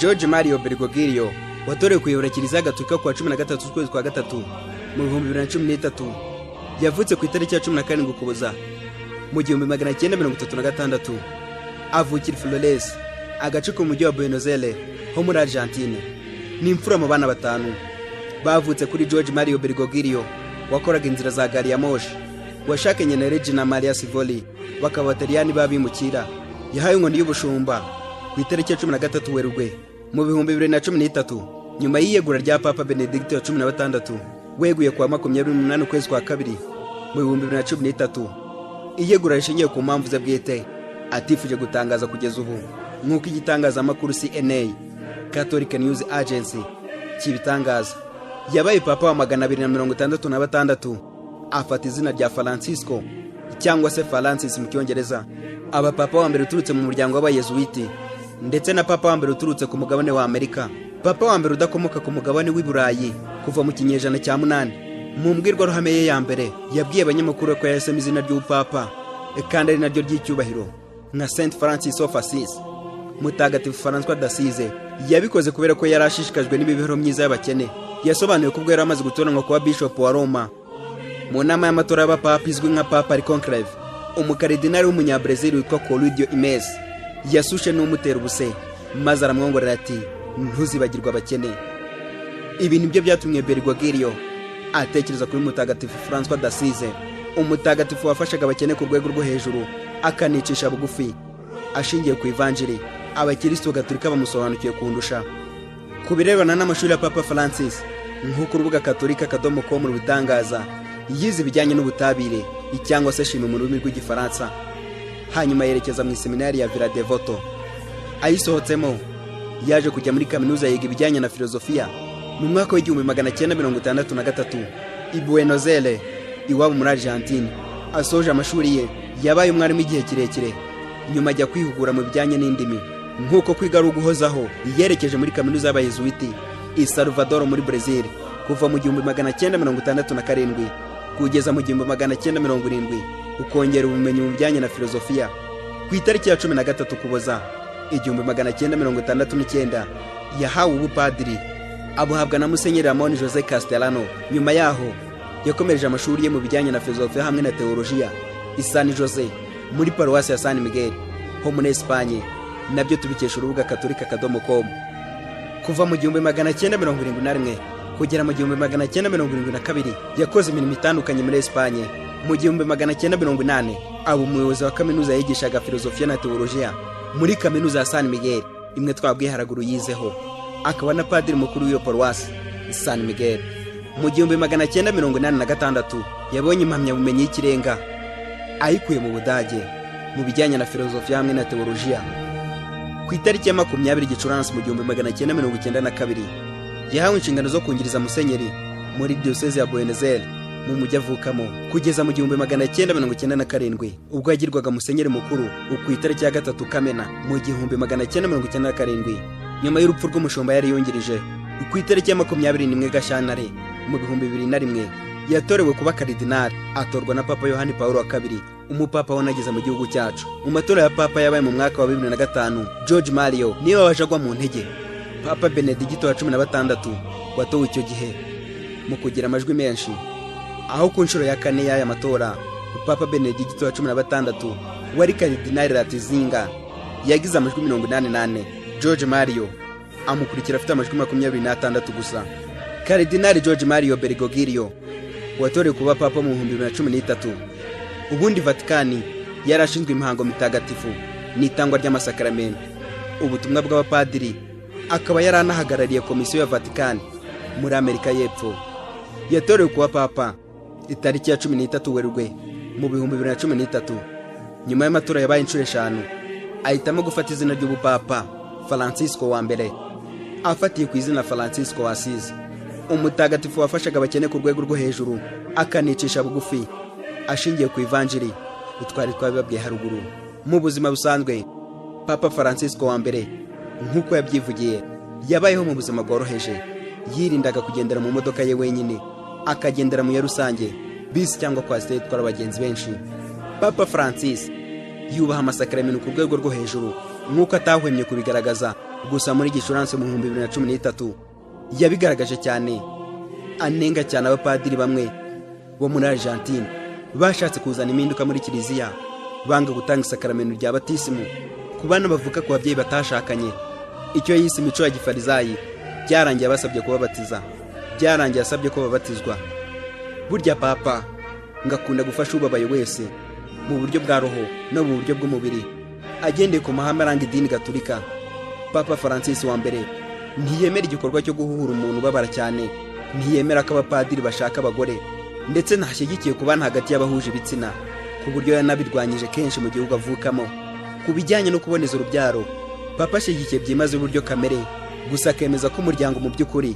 George Mario Bergoglio watorewe kuyobora Kiliziya Gatolika ku wa 13 z'ukwezi kwa gatatu mu 2013 yavutse ku itariki ya 17 Ukuboza mu 1936 avukira Flores agace ko mu mujyi wa Buenos Aires ho muri Argentine. Ni imfura mu bana batanu bavutse kuri George Mario Bergoglio wakoraga inzira za gari ya moshi, washakanye na Regina Maria Sivoli bakaba Bataliyani babimukira. Yahaye inkoni y'ubushumba ku itariki ya 13 Werurwe mu 2013 nyuma y'iyegura rya Papa Benedict wa 16 weguye kwa 28 ukwezi kwa kabiri mu 2013. Iyegura rishingiye ku mpamvu ze bwite atifuje gutangaza kugeza ubu, nk'uko igitangazamakuru CNA Catholic News Agency kibitangaza. Yabaye Papa wa 266 afata izina rya Francisco cyangwa se Francis mu Cyongereza. Aba Papa wa mbere uturutse mu muryango w'abayezuiti ndetse na Papa wa mbere uturutse ku mugabane wa Amerika. Papa wa mbere udakomoka ku mugabane w'i Burayi kuva mu kinyejana cya 8. Mu mbwirwaruhame ye ya mbere yabwiye abanyamakuru ko yahisemo izina ry'ubupapa kandi ari naryo ry'icyubahiro nka Saint Francis of Assisi, Mutagatifu François d'Assise. Yabikoze kubera ko yari ashishikajwe n'imibereho myiza y'abakene. Yasobanuye ko ubwo yari amaze gutoranywa kuba Bishop wa Roma mu nama y'amatora y'abapapa izwi nka Papal Conclave, umukaridinali w'umunyabrazil witwa Coludio Imes yasushe n'umutera ubuse maze aramwongorera ati ntuzibagirwa abakene. Ibi nibyo byatumye Bergoglio atekereza kuri Mutagatifu François d'Assise, umutagatifu wafashaga abakene ku rwego rwo hejuru akanicisha bugufi. Ashingiye ku Evanjili abakristo Gatolika bamusobanukiye kundusha. Ku birebana n'amashuri ya Papa Francis, nk'uko urubuga Katolika.com rubitangaza, yize ibijyanye n'ubutabire cyangwa se shimi mu rurimi rw'igifaransa. Hanyuma yerekeza mu seminari ya Villa Devoto. Ayisohotsemo yaje kujya muri kaminuza yiga ibijyanye na filozofiya mu mwaka w'1963 i Buenos Aires iwabo muri Argentine. Asoje amashuri ye yabaye umwarimu igihe kirekire, nyuma ajya kwihugura mu bijyanye n'indimi nk'uko kwiga ari uguhozaho. Yerekeje muri kaminuza y'abayezuiti i Salvador muri Brazil kuva mu 1967 kugeza mu 1970, ukongera ubumenyi mu bijyanye na filozofiya. Ku itariki ya 13 Ukuboza 1969 yahawe ubupadiri abuhabwa na Musenyeri Ramon Jose Castellano. Nyuma yaho yakomereje amashuri ye mu bijyanye na filozofiya hamwe na teolojiya i San Jose muri paruwasi ya San Miguel ho muri Espanye, nabyo tubikesha urubuga Katolika.com. Kuva mu 1971 kugera mu 1972 yakoze imirimo itandukanye muri Espanye. Mu 1980 aba umuyobozi wa kaminuza yigishaga filozofiya na teolojiya muri kaminuza ya San Miguel, imwe twabwiye haraguru yizeho. Akaba na padiri mukuru w'iyo paruwasi San Miguel. Mu 1986 yabonye impamyabumenyi y'ikirenga ayikuye mu Budage mu bijyanye na filozofiya hamwe na teolojiya. Ku itariki ya 20 Gicurasi mu 1992 yahawe inshingano zo kungiriza musenyeri muri diocese ya Buenos Aires mu mujyi avukamo kugeza mu 1997 ubwo yagirwaga musenyeri mukuru ku itariki ya 3 Kamena mu 1997, nyuma y'urupfu rw'umushumba yari yungirije. Ku itariki ya 21 Gashyantare mu 2001 yatorewe kuba karidinali, atorwa na Papa Yohani Paulo wa II, umupapa wanageze mu gihugu cyacu. Mu matora ya papa yabaye mu mwaka wa 2005 George Mario niwe wajagwa mu ntege. Papa Benedict wa 16 watowe icyo gihe mu kugira amajwi menshi, aho ku nshuro ya 4 y'aya matora Papa Benedict wa 16 wari karidinali Ratzinger yagize amajwi 88. George Mario amukurikira afite amajwi 26 gusa. Karidinali George Mario Bergoglio watorewe kuba papa mu 2013. Ubundi Vatikani yarashinzwe imihango mitagatifu n'itangwa ry'amasakaramentu, ubutumwa bw'abapadiri. Akaba yaranahagarariye komisiyo ya Vatikani muri Amerika y'Epfo. Yatorewe kuba papa itariki ya 13 Werurwe mu 2013. Nyuma y'amatora yabaye inshuro 5 ahitamo gufata izina ry'ubupapa Francisco wa mbere, afatiye ku izina Francisco wa Assisi, umutagatifu wafashaga abakene ku rwego rwo hejuru akanicisha bugufi. Ashingiye ku Evanjili twari twabibabwiye haruguru. Mu buzima busanzwe Papa Francisco wa mbere nk'uko yabyivugiye yabayeho mu buzima bworoheje. Yirindaga kugendera mu modoka ye wenyine, akagendera mu ya rusange, bisi cyangwa kwasiteri itwara abagenzi benshi. Papa Francis yubaha amasakaramentu ku rwego rwo hejuru nk'uko atahwemye kubigaragaza. Gusa muri Gicurasi mu 2013 yabigaragaje cyane, anenga cyane abapadiri bamwe bo muri Argentine bashatse kuzana impinduka muri kiliziya, banga gutanga isakaramentu rya batisimu ku bana bavuka ku babyeyi batashakanye. Icyo yise imico ya gifarizayi byarangiye basabye kubabatiza, byarangiye asabye ko babatizwa. Burya papa ngakunda gufasha ubabaye wese mu buryo bwa roho no mu buryo bw'umubiri, agendeye ku mahame aranga idini Gatolika. Papa Francis wa mbere ntiyemera igikorwa cyo guhuhura umuntu ubabara cyane, ntiyemera ko abapadiri bashaka abagore, ndetse ntashyigikiye kubana hagati y'abahuje ibitsina, ku buryo yanabirwanyije kenshi mu gihugu avukamo. Ku bijyanye no kuboneza urubyaro, papa ashyigikiye byimaze uburyo kamere, gusa akemeza ko umuryango mu by'ukuri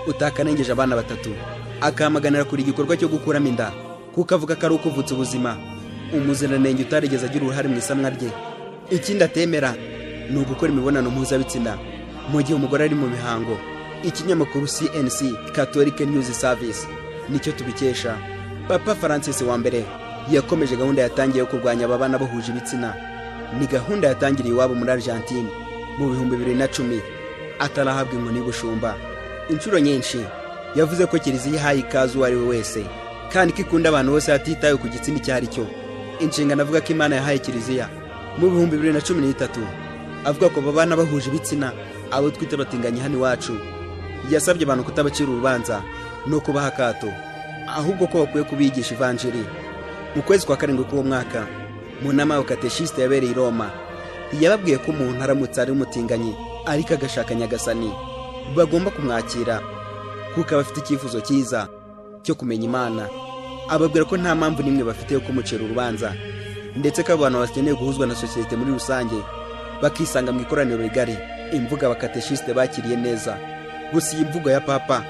utakarengeje abana batatu. Akamaganira kuri igikorwa cyo gukuramo inda, kuko avuga ko ari ukuvutsa ubuzima, umuziranenge utarigeze agira uruhare mu isamwa rye. Ikindi atemera ni ugukora imibonano mpuzabitsina mu gihe umugore ari mu mihango. Ikinyamakuru CNC Catholic News Service nicyo tubikesha. Papa Francis wa mbere yakomeje gahunda yatangiye yo kurwanya ababana bahuje ibitsina. Ni gahunda yatangiriye iwabo muri Argentine mu 2010 atarahabwa inkoni y'ubushumba. Inshuro nyinshi yavuze ko kiliziya ihaye ikaze uwo ari we wese, kandi ko ikunda abantu bose hatitawe ku gitsina icyo ari cyo. Inshingano avuga ko Imana yahaye kiliziya mu 2013 avuga ko babana bahuje ibitsina, abo twita batinganye hano iwacu, yasabye abantu kutabacira urubanza no kubaha akato, ahubwo ko bakwiye kubigisha ivanjiri. Mu kwezi kwa karindwi k'uwo mwaka, mu nama y'abakateshiste yabereye i Roma, yababwiye ko umuntu aramutse ari umutinganyi ariko agashaka Nyagasani, bagomba kumwakira kuko aba afite icyifuzo cyiza cyo kumenya Imana. Ababwira ko nta mpamvu n'imwe bafite yo kumucira urubanza, ndetse ko abantu bakeneye guhuzwa na sosiyete muri rusange bakisanga mu ikoraniro rigari. Imvuga abakateshiste bakiriye neza. Gusa iyi mvugo ya papa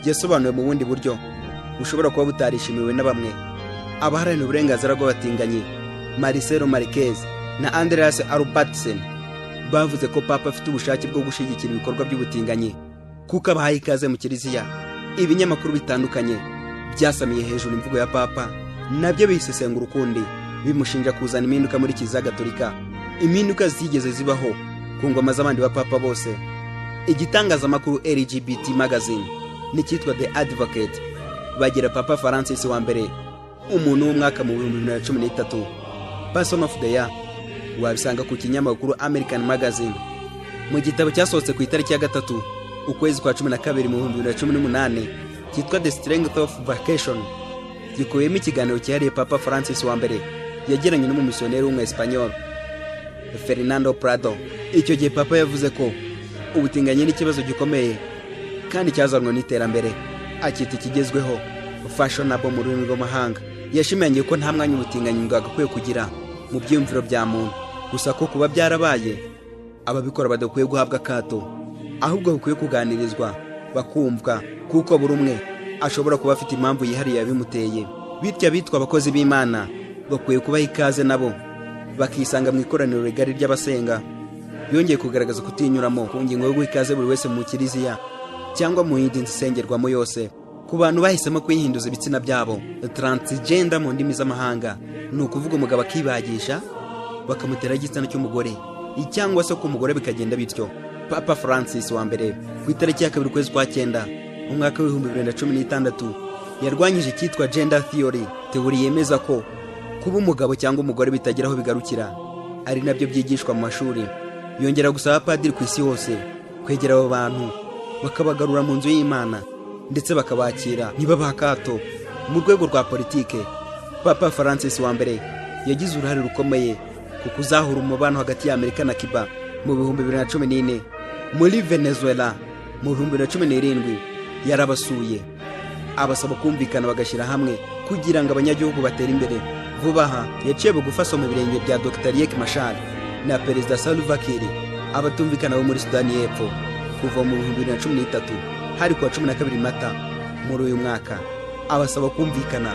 yasobanuwe mu bundi buryo bushobora kuba butarishimiwe na bamwe. Abaharanira uburenganzira bw'abatinganyi Marcelo Marquez na Andreas Albertsen bavuze ko papa afite ubushake bwo gushyigikira ibikorwa by'ubutinganyi kuko abahaye ikaze mu kiliziya. Ibinyamakuru bitandukanye byasamiye hejuru imvugo ya papa, nabyo bisesengura ukundi, bimushinja kuzana impinduka muri kiliziya Gatolika, impinduka zigeze zibaho ku ngoma z'abandi ba papa bose. Igitangazamakuru LGBT magazine n'icyitwa The Advocate bagira Papa Francis wa mbere umuntu w'umwaka mu 2013, Person of the Year. Wabisanga ku kinyamakuru American Magazine mu gitabo cyasohotse ku itariki ya 3 ukwezi kwa 12 mu 2018 cyitwa The Strength of Vacation. Gikubiyemo ikiganiro cyihariye Papa Francis wa mbere yagiranye n'umumisiyoneri w'Umwespanyol Fernando Prado. Icyo gihe papa yavuze ko ubutinganyi ni ikibazo gikomeye kandi cyazanwe n'iterambere, akita ikigezweho fashionable mu rurimi rw'amahanga. Yashimangiye ko nta mwanya ubutinganyi bwagakwiye kugira mu byumviro bya muntu, gusa ko kuba byarabaye ababikora badakwiye guhabwa akato, ahubwo bakwiye kuganirizwa bakumvwa, kuko buri umwe ashobora kuba afite impamvu yihariye yabimuteye. Bityo abitwa abakozi b'Imana bakwiye kubaha ikaze nabo bakisanga mu ikoraniro rigari ry'abasenga. Yongeye kugaragaza kutinyuramo ku ngingo yo guha ikaze buri wese mu kiliziya cyangwa mu yindi nsengerwamo yose ku bantu bahisemo kwihinduza ibitsina byabo, transgender mu ndimi z'amahanga. Ni ukuvuga umugabo akibagisha bakamutera igitsina cy'umugore, cyangwa se ko umugore bikagenda bityo. Papa Francis wa mbere ku itariki ya 2 kwezi kwa 9 mu mwaka wa 2016 yarwanyije icyitwa gender theory, teori yemeza ko kuba umugabo cyangwa umugore bitageraho bigarukira, ari nabyo byigishwa mu mashuri. Yongera gusaba abapadiri ku isi hose kwegera abo bantu bakabagarura mu nzu y'Imana, ndetse bakabakira ntibabaha akato. Mu rwego rwa politike, Papa Francis wa mbere yagize uruhare rukomeye ku kuzahura umubano hagati ya Amerika na Cuba mu 2014. Muri Venezuela mu 2017 yarabasuye abasaba kumvikana bagashyira hamwe kugira ngo abanyagihugu batere imbere. Vuba aha yaciye bugufi asoma ibirenge bya Dr. Riek Machar na Perezida Salva Kiir, abatumvikana bo muri Sudani y'Epfo kuva mu 2013 hari kuwa 12 Mata muri uyu mwaka. Abasaba kumvikana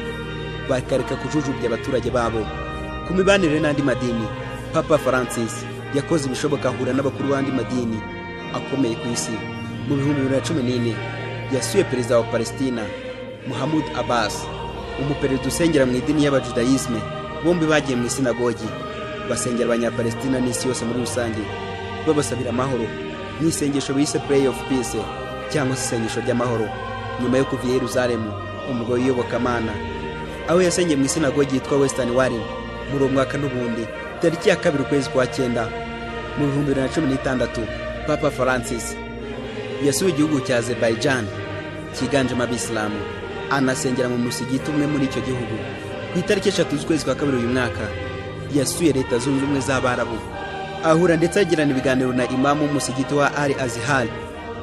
bakareka kujujubya abaturage babo ku mibanire n'andi madini. Papa Francis yakoze ibishoboka ahura n'abakuru b'andi madini akomeye ku isi. Mu 2014 yasuye perezida wa Palestina Mahmoud Abbas, umuperezida usengera mu idini y'Abajudayisme. Bombi bagiye mu isinagogi basengera abanyapalestina n'isi yose muri rusange. babasabira amahoro mu isengesho bise Prayer of Peace cyangwa se isengesho ry'amahoro nyuma yo kuva i Yerusalemu umugabo w'iyobokamana aho yasengeye mu isinagogi yitwa Western Wall muri umwaka n'ubundi tariki ya 2 ukwezi kwa 9 mu 2016 Papa Francis yasuye igihugu cya Azerbaijan kiganjemo abisilamu anasengera mu musigiti umwe muri icyo gihugu. Ku itariki 3 z'ukwezi kwa 2 uyu mwaka yasuye leta zunze ubumwe z'Abarabu ahura ndetse agirana ibiganiro na imamu w'umusigiti wa Al Azhar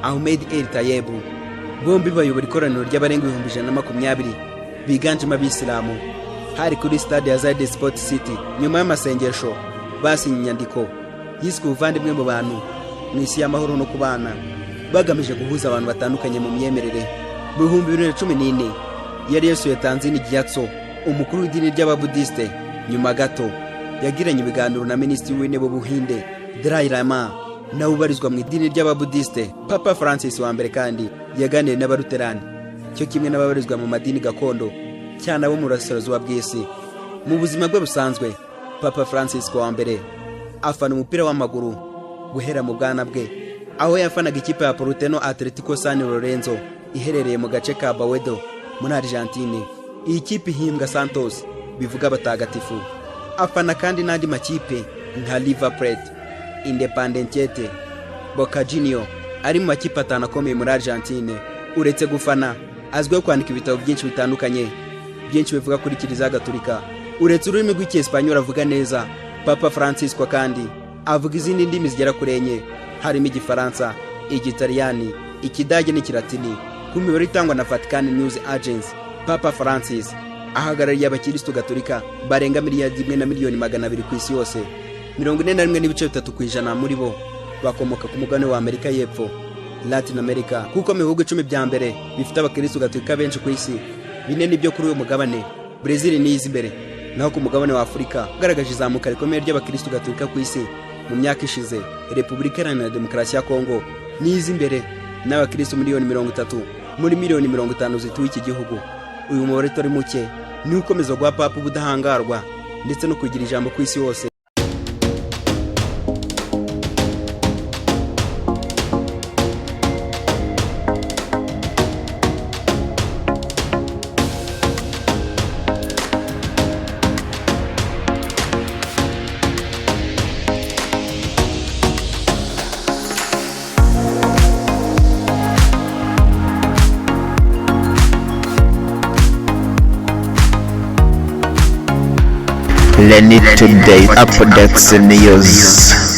Ahmed El Tayeb. Bombi bayobora ikoraniro ry'abarenga 120 biganjemo abisilamu hari kuri stade ya Zayed Sport City. Nyuma y'amasengesho basinye inyandiko yiswe ubuvandimwe mu bantu mu isi y'amahoro no kubana bagamije guhuza abantu batandukanye mu myemerere. Mu 2014 yari yasuye Tanzini Gyatso umukuru w'idini ry'Ababudiste. Nyuma gato yagiranye ibiganiro na minisitiri w'intebe w'Ubuhinde Dalai Lama nawe ubarizwa mu idini ry'Ababudiste. Papa Francis wa mbere kandi yaganiriye n'abaluterani cyo kimwe n'ababarizwa mu madini gakondo cyane abo mu burasirazuba bw'isi. Mu buzima bwe busanzwe Papa Francis wa mbere afana umupira w'amaguru guhera mu bwana bwe aho yafanaga ikipe ya Porteno Atletico San Lorenzo iherereye mu gace ka Bawedo muri Argentine. Iyi kipe ihimbwa Santos bivuga batagatifu. Afana kandi n'andi makipe nka River Plate, Independiente, Boca Juniors ari mu makipe atanu akomeye muri Argentine. Uretse gufana azwiho kwandika ibitabo byinshi bitandukanye byinshi bivuga kuri Kiliziya Gatolika. Uretse ururimi rw'Icyesipanyol avuga neza, Papa Francis kwa kandi avuga izindi ndimi zigera kuri 4 harimo Igifaransa, Igitaliyani, Ikidage n'Ikilatini. Ku mibare itangwa na Vatican News Agency, Papa Francis ahagarariye abakirisitu Gatolika barenga miliyari 1,200,000 ku isi yose. 41.3% muri bo bakomoka ku mugabane wa Amerika y'Epfo, Latin America, kuko mu bihugu 10 bya mbere bifite abakirisitu Gatolika benshi ku isi 4 nibyo kuri uyu mugabane. Brazil ni izi imbere, naho ku mugabane wa Afurika ugaragaje izamuka rikomeye ry'abakirisitu Gatolika ku isi mu myaka ishize. Repubulika Iharanira Demokarasi ya Kongo ni izi imbere n'abakirisitu miliyoni 30 muri miliyoni 50 zituye iki gihugu. Uyu mubare tori muke ni ukomeza gwa Papa ubudahangarwa ndetse no kugira ijambo ku isi yose. Lenny Today Updates News.